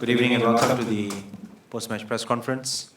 Good evening and welcome to the post-match press conference.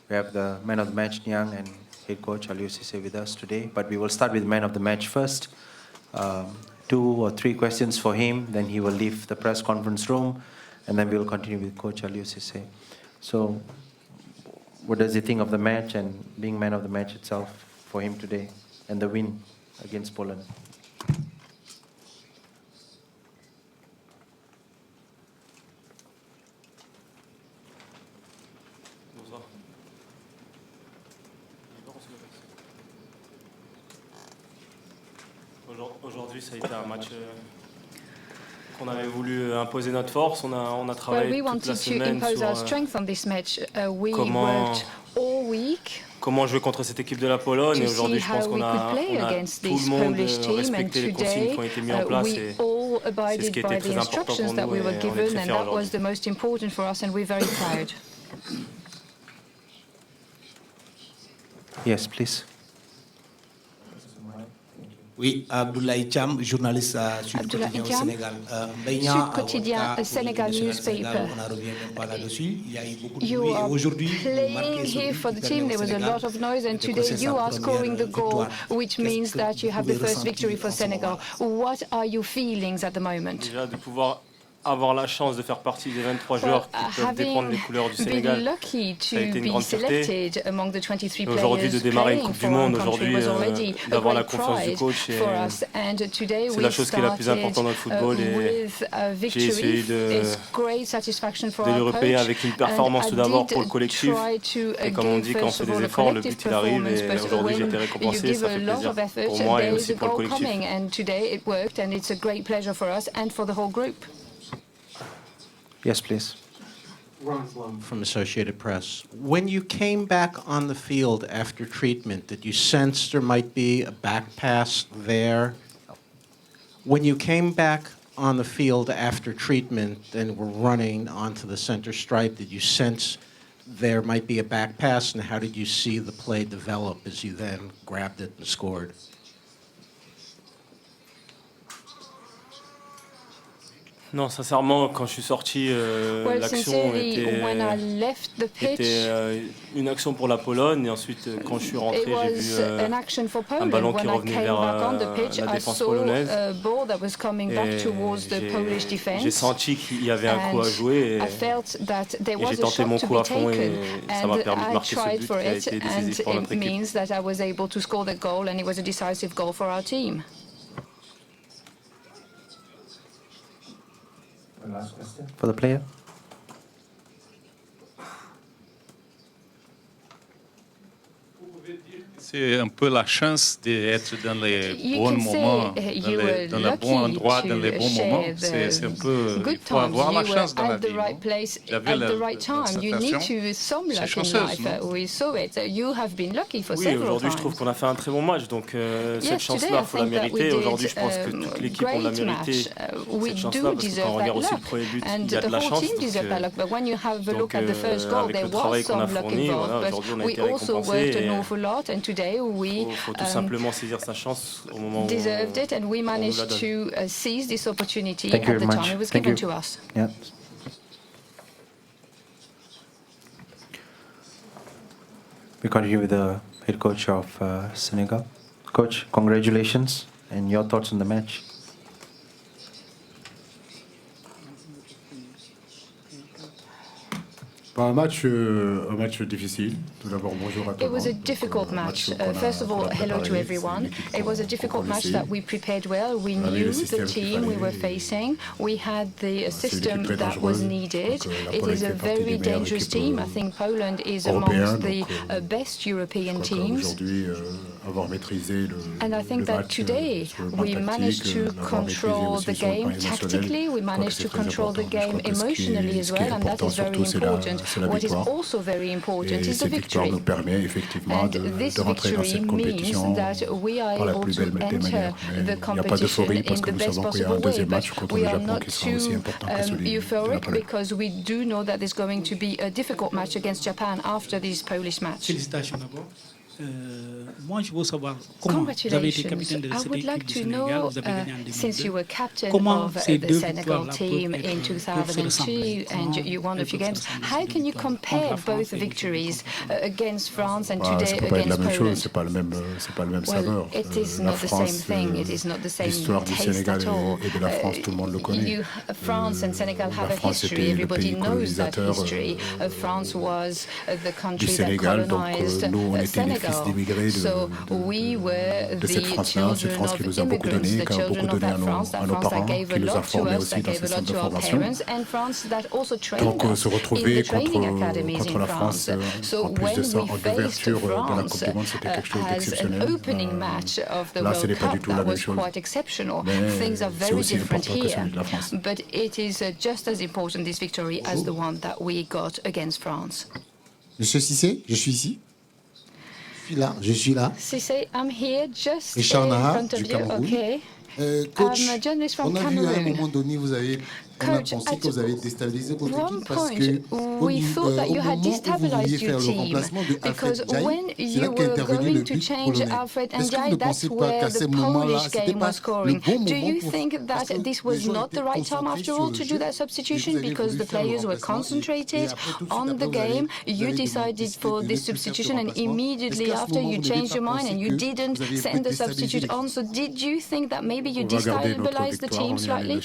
We have the man of the match, Niang, and head coach Aliou Cissé with us today. But we will start with man of the match first. 2 or 3 questions for him, then he will leave the press conference room, and then we will continue with Coach Aliou Cissé. So, what does he think of the match and being man of the match itself for him today, and the win against Poland? Aujourd'hui, ça a été un match qu'on avait voulu imposer notre force. On a travaillé toute la semaine sur comment jouer contre cette équipe de la Pologne. Et aujourd'hui, je pense qu'on a tout le monde respecté les consignes qui ont été mises en place. Et c'est ce qui était très important pour nous. Et on est très fiers aujourd'hui. Yes, please. Oui, Abdoulaye Cham, journaliste à Sud Quotidien au Sénégal. Sud Quotidien, Senegal newspaper. On ne revient même pas là-dessus. Il y a eu beaucoup de You bruit. Et are aujourd'hui, playing here for the team. There was a lot of noise, and today you are scoring the goal, which means that you have the first victory for Senegal. What are your feelings at the moment? Déjà de pouvoir avoir la chance de faire partie des 23 joueurs qui peuvent défendre les couleurs du Sénégal, ça a été une grande fierté. Aujourd'hui de démarrer une Coupe du Monde, aujourd'hui d'avoir la confiance du coach, c'est la chose qui est la plus importante dans le football et j'ai essayé de le repayer avec une performance tout d'abord pour le collectif et comme on dit quand on fait des efforts le but il arrive et aujourd'hui j'ai été récompensé, ça fait plaisir pour moi et aussi pour le collectif. Yes, please. Ron Blum from Associated Press. When you came back on the field after treatment, did you sense there might be a back pass there? When you came back on the field after treatment and were running onto the center stripe, did you sense there might be a back pass, and how did you see the play develop as you then grabbed it and scored? Non, sincèrement, quand je suis sorti, l'action était une action pour la Pologne. Et ensuite, quand je suis rentré, j'ai vu un ballon qui revenait vers la défense polonaise. Et j'ai senti qu'il y avait un coup à jouer. Et j'ai tenté mon coup à fond et ça m'a permis de marquer ce but qui a été décisif pour notre équipe. Last question for the player. C'est un peu la chance d'être dans les bons moments, dans le bon endroit, dans les bons moments. C'est un peu, il faut avoir la chance dans la vie. J'avais cette sensation, c'est chanceuse, non? Oui, aujourd'hui je trouve qu'on a fait un très bon match, donc cette chance-là, il faut la mériter. Aujourd'hui je pense que toute l'équipe on l'a mérité, cette chance-là, parce que quand on regarde aussi le premier but, il y a de la chance. Donc avec le travail qu'on a fourni, voilà, aujourd'hui on a été récompensé. Il faut tout simplement saisir sa chance au moment où deserved it, and we managed to seize this opportunity Thank you at the very time much. it was Thank given you. to us. Yeah. We continue with the head coach of Senegal. Coach, congratulations, and your thoughts on the match. Un match difficile. Tout d'abord, bonjour à tout le monde. It was a difficult match. First of all, hello to everyone. It was a difficult match that we prepared well. We knew the team we were facing. We had the system that was needed. It is a very dangerous team. I think Poland is amongst the best European teams. And I think that today we managed to control the game tactically. We managed to control the game emotionally as well, and that is very important. What is also very important is the victory. And this victory means that we are able to enter the competition in the best possible way. But we are not too euphoric because we do know that there's going to be a difficult match against Japan after this Polish match. Moi, je veux savoir comment vous avez été capitaine de cette équipe du Sénégal, vous avez gagné en 2002. Comment ces deux victoires-là team in 2002 and you won a few games. How can you compare both victories against France and today against Poland? C'est pas le même saveur. It is not the same thing. It is not the same taste at all. Et de la France, tout le monde le connaît. France and Senegal have a history. Everybody knows that history. France was the country that colonized Senegal. So we were the children of immigrants, the children of that France that gave a lot to us, that gave a lot to our parents, and France that also trained us in the training academies in France. So when we faced France as an opening match of the World Cup, that was quite exceptional. Things are very different here, but it is just as important, this victory, as the one that we got against France. Monsieur Cissé, je suis ici. Je suis là. Cissé, I'm here just Richard in Naha, front of du you. Cameroun. Okay. Coach, I'm a journalist from on a vu à un Cameroon. moment donné, on a pensé que vous avez déstabilisé votre équipe parce que we thought that you had destabilized your team because when you were going to change Alfred Ndiaye, that's where the Polish game was scoring. Do you think that this was not the right time after all to do that substitution because the players were concentrated on the game? You decided for this substitution and immediately after you changed your mind and you didn't send the substitute on. So did you think that maybe you destabilized the team slightly?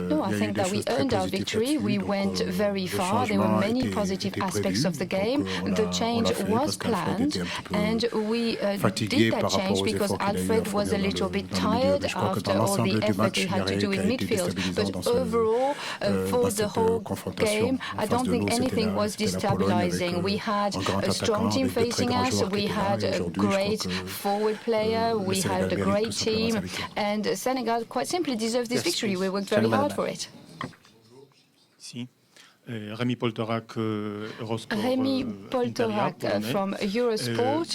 No, I think that we earned our victory. We went very far. There were many positive aspects of the game. The change was planned, and we did that change because Alfred was a little bit tired after all the effort he had to do in midfield. But overall, for the whole game, I don't think anything was destabilizing. We had a strong team facing us. We had a great forward player. We had a great team. And Senegal, quite simply, deserved this victory. We worked very hard for it. Rémi Poltorak, Eurosport. Rémi Poltorak from Eurosport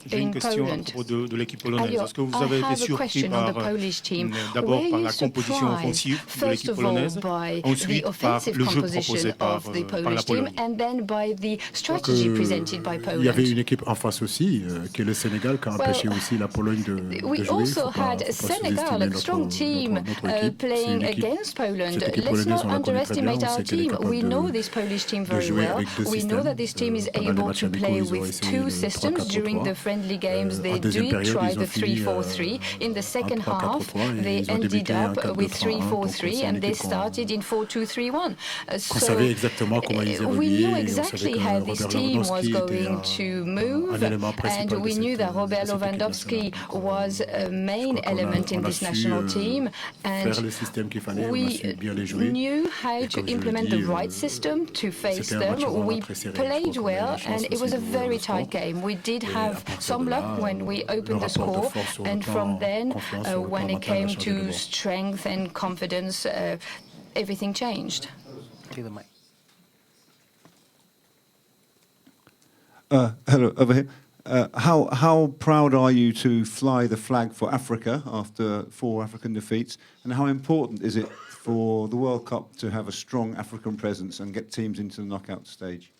J'ai une in question à Poland. propos de l'équipe polonaise. Alio, Est-ce que vous I avez été have a surpris question on the Polish team. d'abord Were par you la composition surprised, offensive de first l'équipe of all, polonaise, by the ensuite par offensive le jeu proposé composition par of the la Polish team, Pologne? and then by the strategy presented by Il y avait Poland? une équipe en face aussi, qui est le Sénégal, qui a empêché aussi la Pologne de We jouer. also had Senegal, a strong team, playing against Poland. Let's not underestimate our team. We know this Polish team very well. We know that this team is able to play with two systems. During the friendly games, they did try the 3-4-3. In the second half, they ended up with 3-4-3, and they started in 4-2-3-1. So we knew exactly how this team was going to move, and we knew that Robert Lewandowski was a main element in this national team, and we knew how to implement the right system to face them. We played well, and it was a very tight game. We did have some luck when we opened the score, and from then, when it came to strength and confidence, everything changed. Hello, over here. How proud are you to fly the flag for Africa after 4 African defeats, and how important is it for the World Cup to have a strong African presence and get teams into the knockout stage?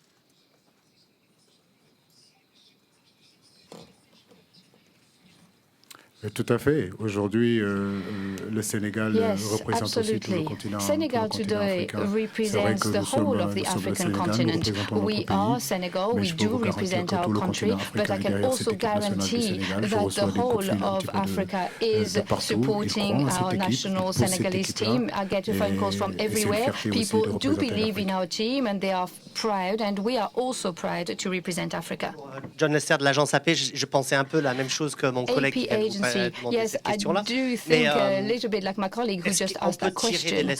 Tout à fait. Aujourd'hui, le Sénégal représente aussi tout le continent. Senegal today represents the whole of the African continent. We are Senegal, we do represent our country, but I can also guarantee that the whole of Africa is supporting our national Senegalese team. I get phone calls from everywhere. People do believe in our team and they are proud, and we are also proud to represent Africa. John Lester de l'agence AP, je pensais un peu la même chose que mon collègue qui vient de Yes, I do think a little bit like my colleague who just asked that question.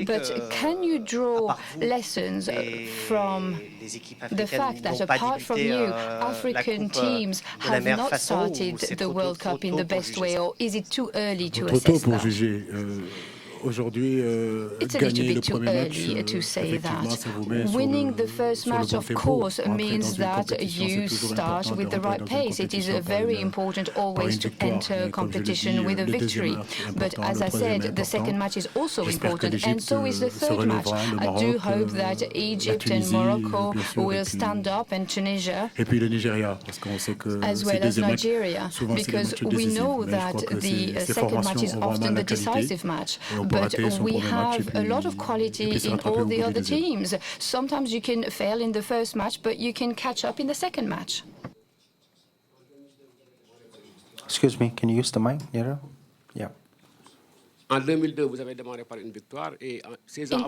But can you draw lessons from the fact that apart from you, African teams have not started the World Cup in the best way, or is it too early to assess that? Aujourd'hui, it's a little bit too early to say that. Winning the first match, of course, means that you start with the right pace. It is very important always to enter competition with a victory. But as I said, the second match is also important, and so is the third match. I do hope that Egypt and Morocco will stand up, and Tunisia, as well as Nigeria, because we know that the second match is often the decisive match. But we have a lot of quality in all the other teams. Sometimes you can fail in the first match, but you can catch up in the second match. Excuse me, can you use the mic, Nero? Yeah. In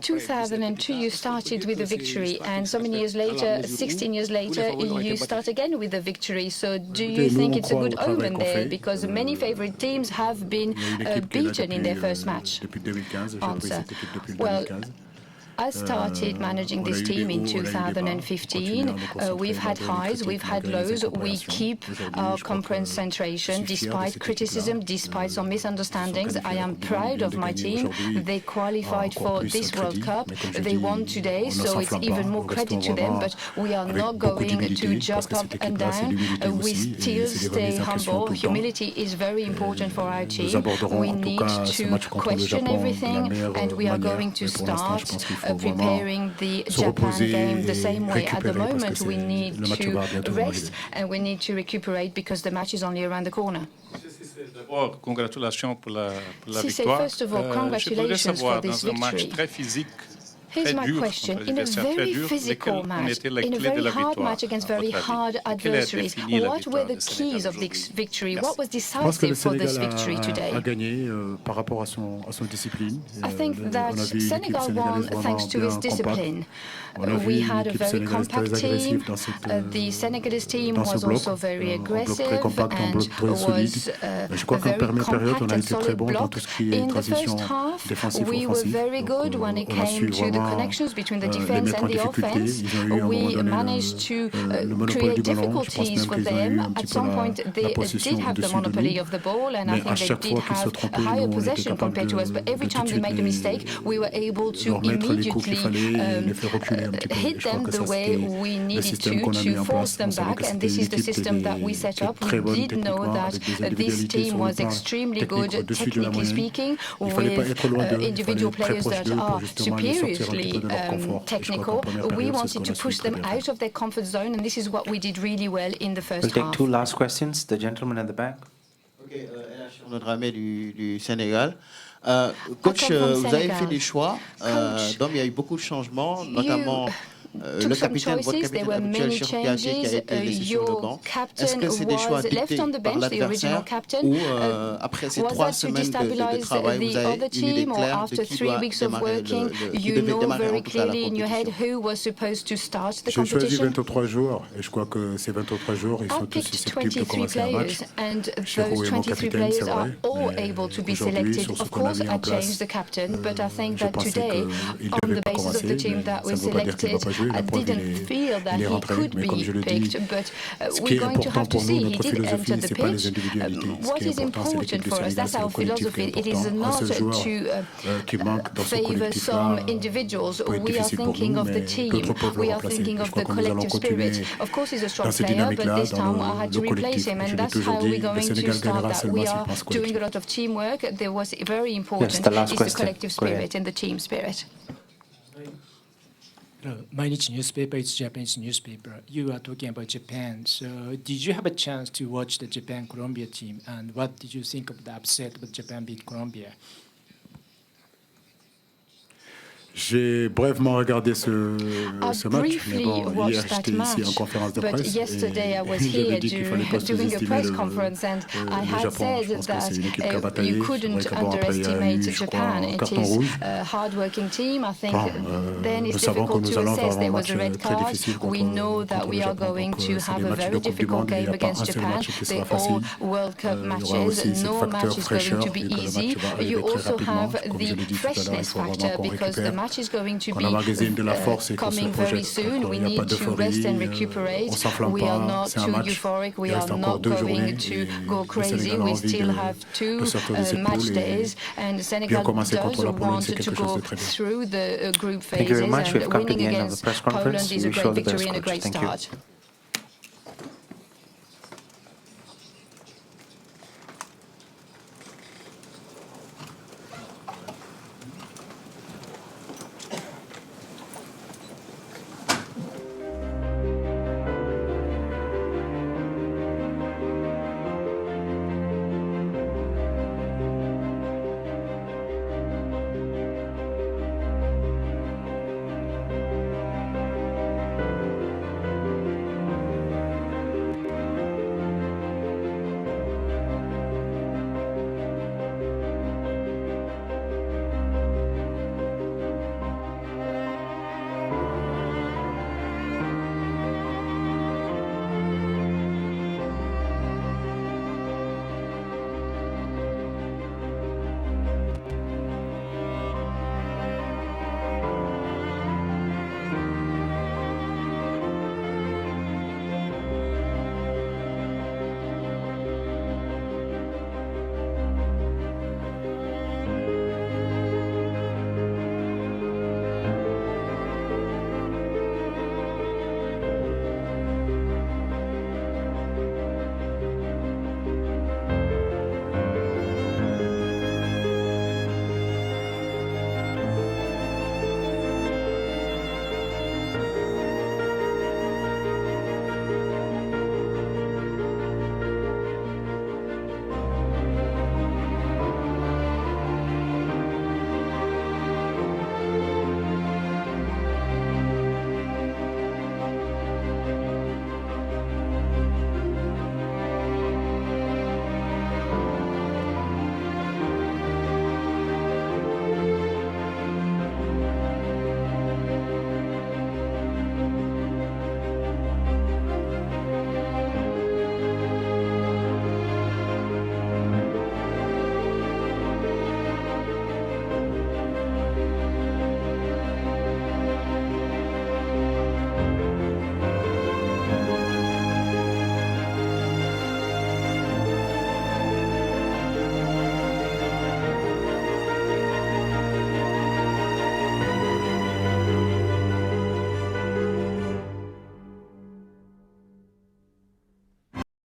2002, you started with a victory, and so many years later, 16 years later, you start again with a victory. So do you think it's a good omen there? Because many favorite teams have been beaten in their first match. Answer. Well, I started managing this team in 2015. We've had highs, we've had lows. We keep our concentration despite criticism, despite some misunderstandings. I am proud of my team. They qualified for this World Cup. They won today, so it's even more credit to them. But we are not going to jump up and down. We still stay humble. Humility is very important for our team. We need to question everything, and we are going to start preparing the Japan game the same way. At the moment, we need to rest and we need to recuperate because the match is only around the corner. D'abord, congratulations pour la Cissé, victoire. first of all, congratulations for this Dans un match victory. très physique, Here's my question. In a very physical match, in a very hard match against very hard adversaries, what were the keys of this victory? What was decisive for this victory today? I think that Senegal won thanks to its discipline. We had a very compact team. The Senegalese team was also very aggressive and was a very compact and solid block. In the first half, we were very good when it came to the connections between the defense and the offense. We managed to create difficulties for them. At some point, they did have the monopoly of the ball, and I think they did have a higher possession compared to us. But every time they made a mistake, we were able to immediately hit them the way we needed to force them back. And this is the system that we set up. We did know that this team was extremely good, technically speaking, with individual players that are superiorly technical. We wanted to push them out of their comfort zone, and this is what we did really well in the first half. We'll take two last questions. The gentleman at the back. Okay, notre ami du Sénégal. Coach, vous avez fait des choix. Donc il y a eu beaucoup de changements, notamment le capitaine, votre capitaine habituel, Cherpiagé, qui a été laissé sur le banc. Est-ce que c'est des choix dictés par l'adversaire ou après ces 3 semaines de travail, vous avez une idée claire de qui doit démarrer qui devait démarrer en tout cas la compétition? J'ai choisi 23 joueurs et je crois que ces 23 joueurs, ils sont tous susceptibles de commencer un match. Those 23 players are all able to be selected. Of course, I changed the captain, but I think that today, on the basis of the team that was selected, I didn't feel that he could be picked, but we're going to have to see. He did enter the pitch. What is important for us, that's our philosophy. It is not to favor some individuals. We are thinking of the team. We are thinking of the collective spirit. Of course, he's a strong player, but this time I had to replace him, and that's how we're going to start that. We are doing a lot of teamwork. There was very important is the collective spirit and the team spirit. Mainichi newspaper, it's Japanese newspaper. You are talking about Japan. So did you have a chance to watch the Japan-Colombia team? And what did you think of the upset with Japan beat Colombia? J'ai brièvement regardé ce match, mais bon, hier j'étais ici en conférence de presse et j'avais dit qu'il fallait pas sous-estimer le Japon. Je pense que c'est une équipe qui a bataillé. C'est vrai que bon, après il y a eu, je crois, un carton rouge. Nous savons que nous allons avoir un match très difficile contre le Japon. Donc c'est des matchs de Coupe du Monde, il n'y a pas un seul match qui sera facile. Il y aura aussi ce facteur fraîcheur et que le match va arriver très rapidement. Comme je l'ai dit tout à l'heure, il faut vraiment qu'on récupère. match is going to qu'on emmagasine de la force et qu'on se coming very projette. soon. We Il n'y a pas need to rest and recuperate. on s'enflamme We are pas, not c'est un too match. euphoric. We Il are reste encore not 2 journées going to et go le crazy. Sénégal a We envie still de have 2 sortir de cette match poule days, and Senegal commencer contre does la Pologne, want c'est to quelque chose go de très bien. through the group Thank you phases, very much. We've and come to winning the end of the against press Poland conference. is a We wish you great all the best, victory and a coach. great Thank you. start.